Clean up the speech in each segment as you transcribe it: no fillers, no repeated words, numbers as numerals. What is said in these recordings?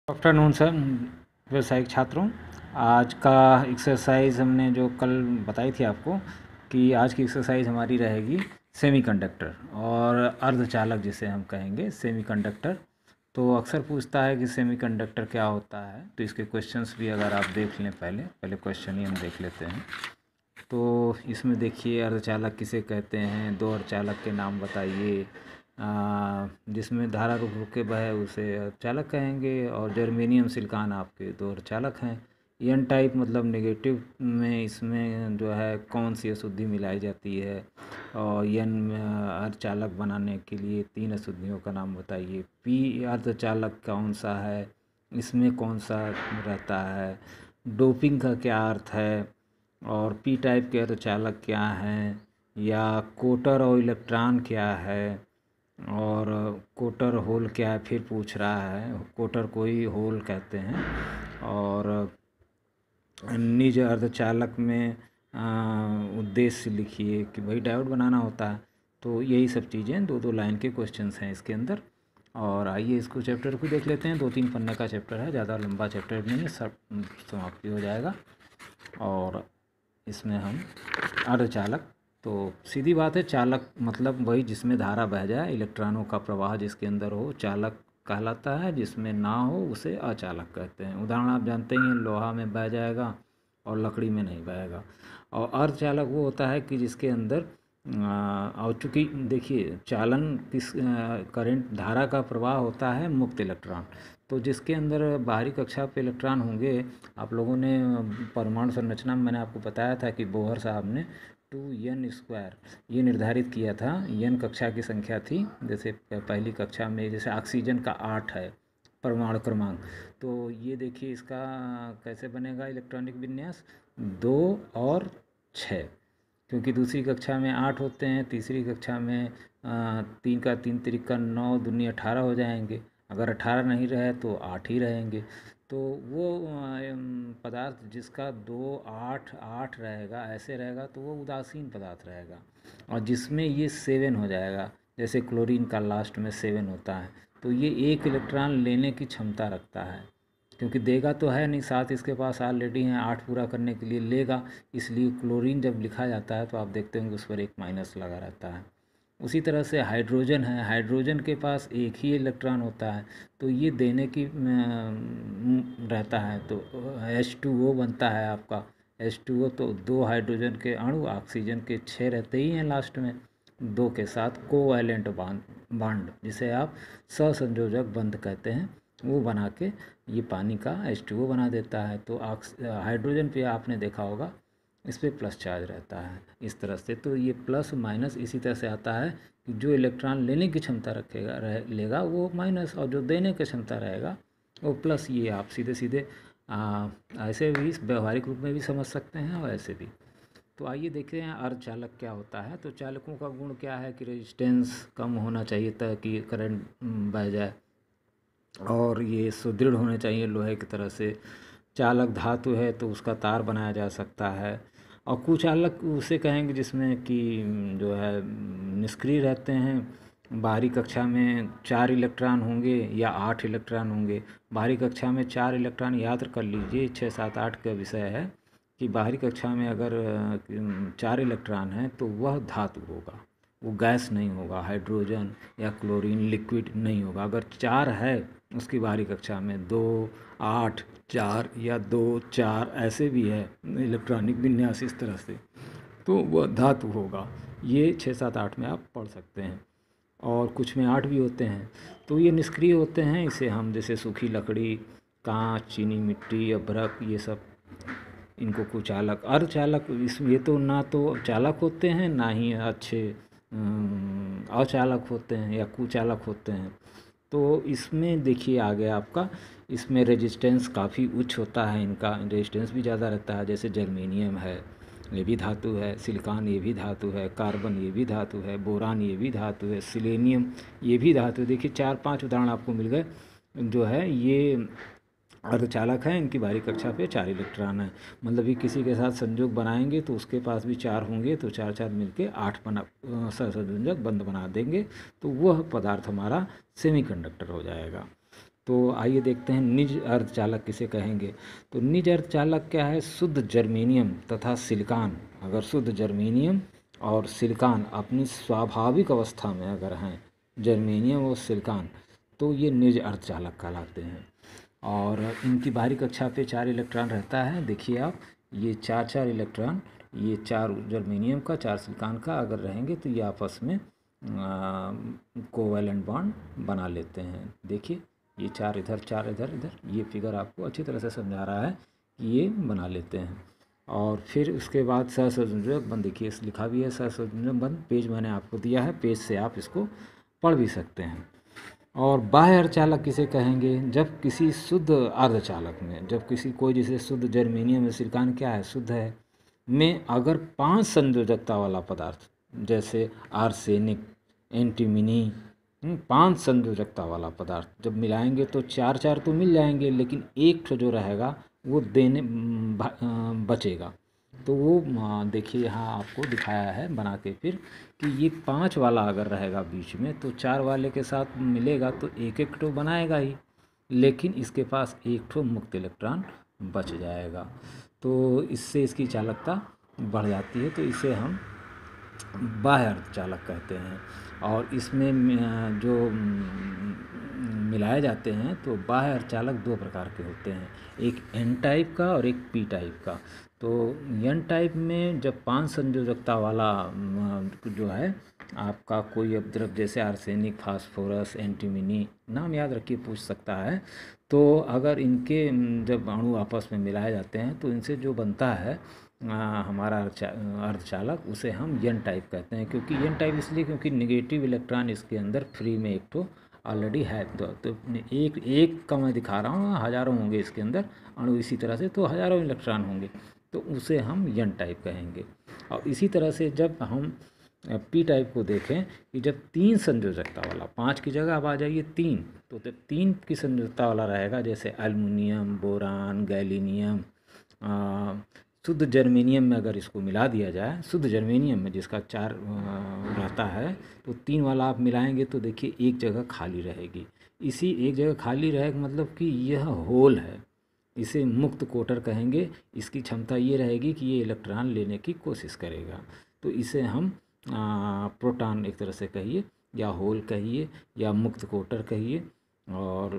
Afternoon sir, व्यावसायिक छात्रों। आज का एक्सरसाइज हमने जो कल बताई थी आपको कि आज की एक्सरसाइज हमारी रहेगी सेमीकंडक्टर और अर्धचालक जिसे हम कहेंगे सेमीकंडक्टर। तो अक्सर पूछता है कि सेमीकंडक्टर क्या होता है, तो इसके क्वेश्चंस भी अगर आप देख लें पहले क्वेश्चन ही हम देख लेते हैं। तो इसमें देखिए, अर्धचालक किसे कहते हैं, दो अर्धचालक के नाम बताइए। जिसमें धारा रुक रुक के बहे उसे अर्धचालक कहेंगे, और जर्मेनियम सिलिकॉन आपके दो अर्धचालक हैं। एन टाइप मतलब नेगेटिव में इसमें जो है कौन सी अशुद्धि मिलाई जाती है, और एन अर्धचालक बनाने के लिए तीन अशुद्धियों का नाम बताइए। पी अर्धचालक कौन सा है, इसमें कौन सा रहता है, डोपिंग का क्या अर्थ है, और पी टाइप के अर्धचालक क्या हैं, या कोटर और इलेक्ट्रॉन क्या है, और कोटर होल क्या है फिर पूछ रहा है। कोटर को ही होल कहते हैं। और निज अर्धचालक में उद्देश्य लिखिए कि भाई डायोड बनाना होता है। तो यही सब चीज़ें दो दो लाइन के क्वेश्चंस हैं इसके अंदर। और आइए इसको चैप्टर को देख लेते हैं। 2-3 पन्ने का चैप्टर है, ज़्यादा लंबा चैप्टर नहीं है, सब समाप्ति हो जाएगा। और इसमें हम अर्धचालक, तो सीधी बात है, चालक मतलब वही जिसमें धारा बह जाए, इलेक्ट्रॉनों का प्रवाह जिसके अंदर हो चालक कहलाता है, जिसमें ना हो उसे अचालक कहते हैं। उदाहरण आप जानते ही हैं, लोहा में बह जाएगा और लकड़ी में नहीं बहेगा। और अर्धचालक वो होता है कि जिसके अंदर और चूँकि देखिए चालन किस करंट धारा का प्रवाह होता है मुक्त इलेक्ट्रॉन। तो जिसके अंदर बाहरी कक्षा पे इलेक्ट्रॉन होंगे, आप लोगों ने परमाणु संरचना में मैंने आपको बताया था कि बोहर साहब ने 2n² ये निर्धारित किया था। n कक्षा की संख्या थी, जैसे पहली कक्षा में जैसे ऑक्सीजन का 8 है परमाणु क्रमांक, तो ये देखिए इसका कैसे बनेगा इलेक्ट्रॉनिक विन्यास 2 और 6, क्योंकि दूसरी कक्षा में 8 होते हैं, तीसरी कक्षा में 3 का 3 तिरिका 9 दूनी 18 हो जाएंगे। अगर 18 नहीं रहे तो 8 ही रहेंगे। तो वो पदार्थ जिसका 2, 8, 8 रहेगा, ऐसे रहेगा तो वो उदासीन पदार्थ रहेगा। और जिसमें ये 7 हो जाएगा, जैसे क्लोरीन का लास्ट में 7 होता है, तो ये 1 इलेक्ट्रॉन लेने की क्षमता रखता है, क्योंकि देगा तो है नहीं, 7 इसके पास ऑलरेडी हैं, 8 पूरा करने के लिए लेगा। इसलिए क्लोरीन जब लिखा जाता है तो आप देखते होंगे उस पर एक माइनस लगा रहता है। उसी तरह से हाइड्रोजन है, हाइड्रोजन के पास एक ही इलेक्ट्रॉन होता है, तो ये देने की रहता है, तो H2O बनता है आपका। H2O तो 2 हाइड्रोजन के अणु, ऑक्सीजन के 6 रहते ही हैं लास्ट में, 2 के साथ कोवैलेंट बॉन्ड जिसे आप सहसंयोजक बंध कहते हैं, वो बना के ये पानी का H2O बना देता है। तो हाइड्रोजन पे आपने देखा होगा इस पर प्लस चार्ज रहता है इस तरह से। तो ये प्लस माइनस इसी तरह से आता है कि जो इलेक्ट्रॉन लेने की क्षमता रखेगा लेगा वो माइनस, और जो देने की क्षमता रहेगा वो प्लस। ये आप सीधे सीधे ऐसे भी व्यवहारिक रूप में भी समझ सकते हैं और ऐसे भी। तो आइए देखते हैं अर्धचालक क्या होता है। तो चालकों का गुण क्या है कि रेजिस्टेंस कम होना चाहिए ताकि करंट बह जाए, और ये सुदृढ़ होने चाहिए लोहे की तरह से। चालक धातु है तो उसका तार बनाया जा सकता है। और कुचालक उसे कहेंगे जिसमें कि जो है निष्क्रिय रहते हैं। बाहरी कक्षा में 4 इलेक्ट्रॉन होंगे या 8 इलेक्ट्रॉन होंगे। बाहरी कक्षा में 4 इलेक्ट्रॉन याद कर लीजिए, 6, 7, 8 का विषय है कि बाहरी कक्षा में अगर 4 इलेक्ट्रॉन हैं तो वह धातु होगा, वो गैस नहीं होगा, हाइड्रोजन या क्लोरीन लिक्विड नहीं होगा। अगर 4 है उसकी बाहरी कक्षा में 2, 8, 4 या 2, 4 ऐसे भी है इलेक्ट्रॉनिक विन्यास इस तरह से, तो वह धातु होगा। ये 6, 7, 8 में आप पढ़ सकते हैं, और कुछ में 8 भी होते हैं। तो ये निष्क्रिय होते हैं, इसे हम जैसे सूखी लकड़ी, कांच, चीनी मिट्टी, अभ्रक, ये सब इनको कुचालक। अर्धचालक इसमें ये तो ना तो चालक होते हैं ना ही अच्छे अचालक होते हैं या कुचालक होते हैं। तो इसमें देखिए आगे आपका, इसमें रेजिस्टेंस काफ़ी उच्च होता है, इनका रेजिस्टेंस भी ज़्यादा रहता है। जैसे जर्मेनियम है, ये भी धातु है, सिलिकॉन ये भी धातु है, कार्बन ये भी धातु है, बोरान ये भी धातु है, सिलेनियम ये भी धातु है। देखिए 4-5 उदाहरण आपको मिल गए जो है ये अर्धचालक है। इनकी बाहरी कक्षा पे 4 इलेक्ट्रॉन है, मतलब ये किसी के साथ संयोग बनाएंगे तो उसके पास भी 4 होंगे, तो 4-4 मिलके 8 बना सहसंयोजक बंध बना देंगे, तो वह पदार्थ हमारा सेमीकंडक्टर हो जाएगा। तो आइए देखते हैं निज अर्धचालक किसे कहेंगे। तो निज अर्धचालक क्या है? शुद्ध जर्मेनियम तथा सिलिकॉन। अगर शुद्ध जर्मेनियम और सिलिकॉन अपनी स्वाभाविक अवस्था में अगर हैं, जर्मेनियम और सिलिकॉन, तो ये निज अर्धचालक कहलाते हैं। और इनकी बाहरी कक्षा पे 4 इलेक्ट्रॉन रहता है। देखिए आप, ये 4 इलेक्ट्रॉन, ये 4 जर्मेनियम का, 4 सिलिकॉन का अगर रहेंगे तो ये आपस में कोवैलेंट बॉन्ड बना लेते हैं। देखिए ये 4 इधर, 4 इधर, इधर, ये फिगर आपको अच्छी तरह से समझा रहा है कि ये बना लेते हैं। और फिर उसके बाद सहसंयोजक बंध, देखिए इस लिखा भी है सहसंयोजक बंध, पेज मैंने आपको दिया है, पेज से आप इसको पढ़ भी सकते हैं। और बाह्य अर्धचालक किसे कहेंगे? जब किसी शुद्ध अर्धचालक में, जब किसी कोई जैसे शुद्ध जर्मेनियम में सिलिकॉन क्या है, शुद्ध है, में अगर 5 संयोजकता वाला पदार्थ जैसे आर्सेनिक, एंटीमनी, 5 संयोजकता वाला पदार्थ जब मिलाएंगे तो 4 तो मिल जाएंगे, लेकिन एक ठो जो रहेगा वो देने बचेगा। तो वो देखिए यहाँ आपको दिखाया है बना के फिर कि ये 5 वाला अगर रहेगा बीच में तो 4 वाले के साथ मिलेगा तो एक एक ठो बनाएगा ही, लेकिन इसके पास एक ठो मुक्त इलेक्ट्रॉन बच जाएगा। तो इससे इसकी चालकता बढ़ जाती है, तो इसे हम बाह्य अर्धचालक कहते हैं। और इसमें जो मिलाए जाते हैं तो बाह्य अर्धचालक 2 प्रकार के होते हैं, एक एन टाइप का और एक पी टाइप का। तो एन टाइप में जब 5 संयोजकता वाला जो है आपका कोई उपद्रव जैसे आर्सेनिक, फास्फोरस, एंटीमनी, नाम याद रखिए, पूछ सकता है, तो अगर इनके जब अणु आपस में मिलाए जाते हैं तो इनसे जो बनता है हमारा अर्धचालक, उसे हम एन टाइप कहते हैं। क्योंकि एन टाइप इसलिए क्योंकि नेगेटिव इलेक्ट्रॉन इसके अंदर फ्री में एक तो ऑलरेडी है। तो एक का मैं दिखा रहा हूँ, हज़ारों होंगे इसके अंदर अणु इसी तरह से, तो हज़ारों इलेक्ट्रॉन होंगे, तो उसे हम एन टाइप कहेंगे। और इसी तरह से जब हम पी टाइप को देखें कि जब 3 संयोजकता वाला, 5 की जगह अब आ जाइए 3, तो जब 3 की संयोजकता वाला रहेगा जैसे एल्युमिनियम, बोरान, गैलीनियम, शुद्ध जर्मेनियम में अगर इसको मिला दिया जाए, शुद्ध जर्मेनियम में जिसका 4 रहता है, तो 3 वाला आप मिलाएंगे तो देखिए एक जगह खाली रहेगी। इसी एक जगह खाली रहेगा मतलब कि यह होल है, इसे मुक्त कोटर कहेंगे। इसकी क्षमता ये रहेगी कि ये इलेक्ट्रॉन लेने की कोशिश करेगा, तो इसे हम प्रोटॉन एक तरह से कहिए, या होल कहिए, या मुक्त कोटर कहिए, और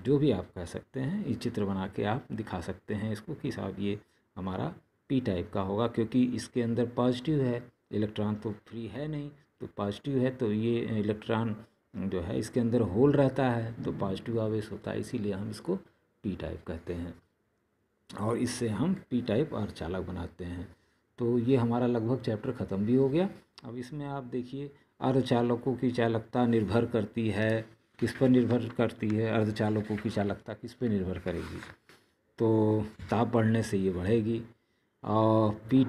जो भी आप कह सकते हैं। इस चित्र बना के आप दिखा सकते हैं इसको कि साहब ये हमारा पी टाइप का होगा, क्योंकि इसके अंदर पॉजिटिव है, इलेक्ट्रॉन तो फ्री है नहीं, तो पॉजिटिव है, तो ये इलेक्ट्रॉन जो है इसके अंदर होल रहता है तो पॉजिटिव आवेश होता है, इसीलिए हम इसको पी टाइप कहते हैं। और इससे हम पी टाइप अर्धचालक बनाते हैं। तो ये हमारा लगभग चैप्टर ख़त्म भी हो गया। अब इसमें आप देखिए अर्धचालकों की चालकता निर्भर करती है, किस पर निर्भर करती है? अर्धचालकों की चालकता किस पर निर्भर करेगी? तो ताप बढ़ने से ये बढ़ेगी। और पी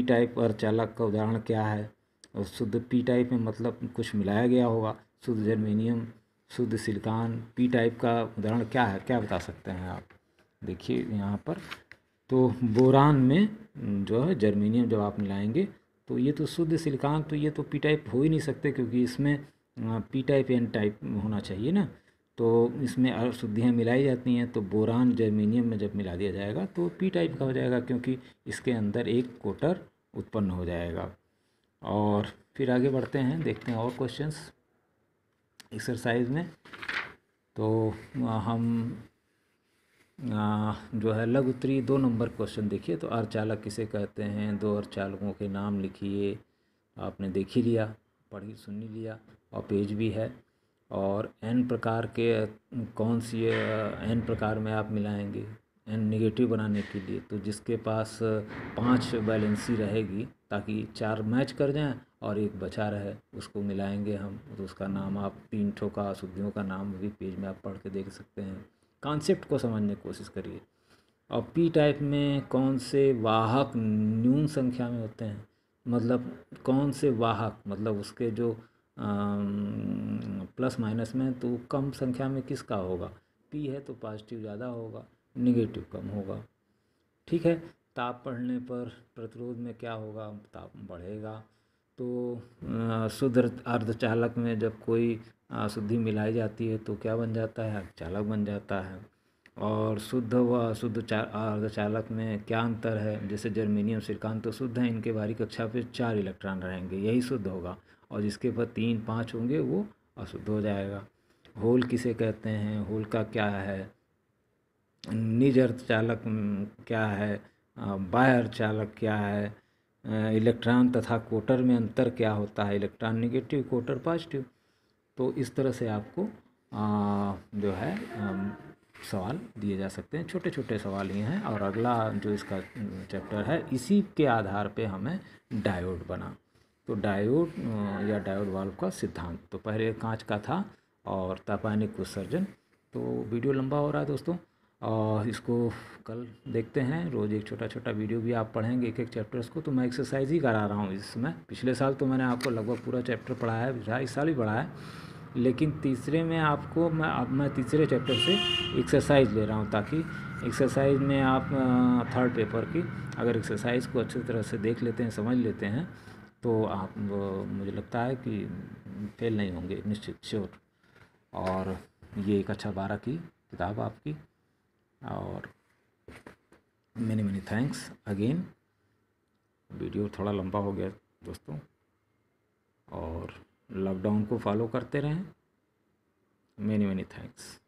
टाइप अर्धचालक का उदाहरण क्या है? और शुद्ध पी टाइप में मतलब कुछ मिलाया गया होगा, शुद्ध जर्मेनियम, शुद्ध सिलिकॉन। पी टाइप का उदाहरण क्या है, क्या बता सकते हैं आप? देखिए यहाँ पर, तो बोरान में जो है जर्मेनियम जब आप मिलाएंगे तो ये तो शुद्ध सिलिकॉन, तो ये तो पी टाइप हो ही नहीं सकते, क्योंकि इसमें पी टाइप एन टाइप होना चाहिए ना, तो इसमें अशुद्धियाँ मिलाई जाती हैं। तो बोरान जर्मेनियम में जब मिला दिया जाएगा तो पी टाइप का हो जाएगा, क्योंकि इसके अंदर एक कोटर उत्पन्न हो जाएगा। और फिर आगे बढ़ते हैं, देखते हैं और क्वेश्चंस एक्सरसाइज में। तो हम जो है लघु उत्तरीय 2 नंबर क्वेश्चन देखिए। तो अर्धचालक किसे कहते हैं? 2 अर्धचालकों के नाम लिखिए। आपने देख ही लिया, पढ़ी सुन ही लिया, और पेज भी है। और एन प्रकार के कौन सी एन प्रकार में आप मिलाएंगे एन नेगेटिव बनाने के लिए? तो जिसके पास 5 वैलेंसी रहेगी, ताकि 4 मैच कर जाएं और एक बचा रहे, उसको मिलाएंगे हम। तो उसका नाम आप 3 ठो का अशुद्धियों का नाम भी पेज में आप पढ़ के देख सकते हैं। कॉन्सेप्ट को समझने की कोशिश करिए। और पी टाइप में कौन से वाहक न्यून संख्या में होते हैं? मतलब कौन से वाहक, मतलब उसके जो प्लस माइनस में, तो कम संख्या में किसका होगा? पी है तो पॉजिटिव ज़्यादा होगा, नेगेटिव कम होगा। ठीक है। ताप बढ़ने पर प्रतिरोध में क्या होगा? ताप बढ़ेगा। तो शुद्ध अर्धचालक में जब कोई अशुद्धि मिलाई जाती है तो क्या बन जाता है, अर्धचालक बन जाता है। और शुद्ध व अशुद्ध अर्धचालक में क्या अंतर है, जैसे जर्मेनियम सिलिकॉन तो शुद्ध है, इनके बाहरी कक्षा पे 4 इलेक्ट्रॉन रहेंगे, यही शुद्ध होगा, और जिसके पर 3-5 होंगे वो अशुद्ध हो जाएगा। होल किसे कहते हैं, होल का क्या है, निज अर्धचालक क्या है, बाह्य अर्धचालक क्या है, इलेक्ट्रॉन तथा कोटर में अंतर क्या होता है, इलेक्ट्रॉन नेगेटिव, कोटर पॉजिटिव। तो इस तरह से आपको जो है सवाल दिए जा सकते हैं, छोटे छोटे सवाल ही हैं। और अगला जो इसका चैप्टर है, इसी के आधार पे हमें डायोड बना। तो डायोड या डायोड वाल्व का सिद्धांत, तो पहले कांच का था और तापानिक उत्सर्जन। तो वीडियो लंबा हो रहा है दोस्तों, और इसको कल देखते हैं। रोज़ एक छोटा छोटा वीडियो भी आप पढ़ेंगे, एक एक चैप्टर्स को। तो मैं एक्सरसाइज ही करा रहा हूँ इसमें। पिछले साल तो मैंने आपको लगभग पूरा चैप्टर पढ़ाया है, इस साल भी पढ़ाया है, लेकिन तीसरे में आपको मैं तीसरे चैप्टर से एक्सरसाइज ले रहा हूँ, ताकि एक्सरसाइज में आप थर्ड पेपर की अगर एक्सरसाइज को अच्छी तरह से देख लेते हैं, समझ लेते हैं, तो आप मुझे लगता है कि फेल नहीं होंगे, निश्चित, श्योर। और ये एक अच्छा 12 की किताब आपकी। और many many thanks again. Video थोड़ा लंबा हो गया दोस्तों, और लॉकडाउन को फॉलो करते रहें। Many many thanks.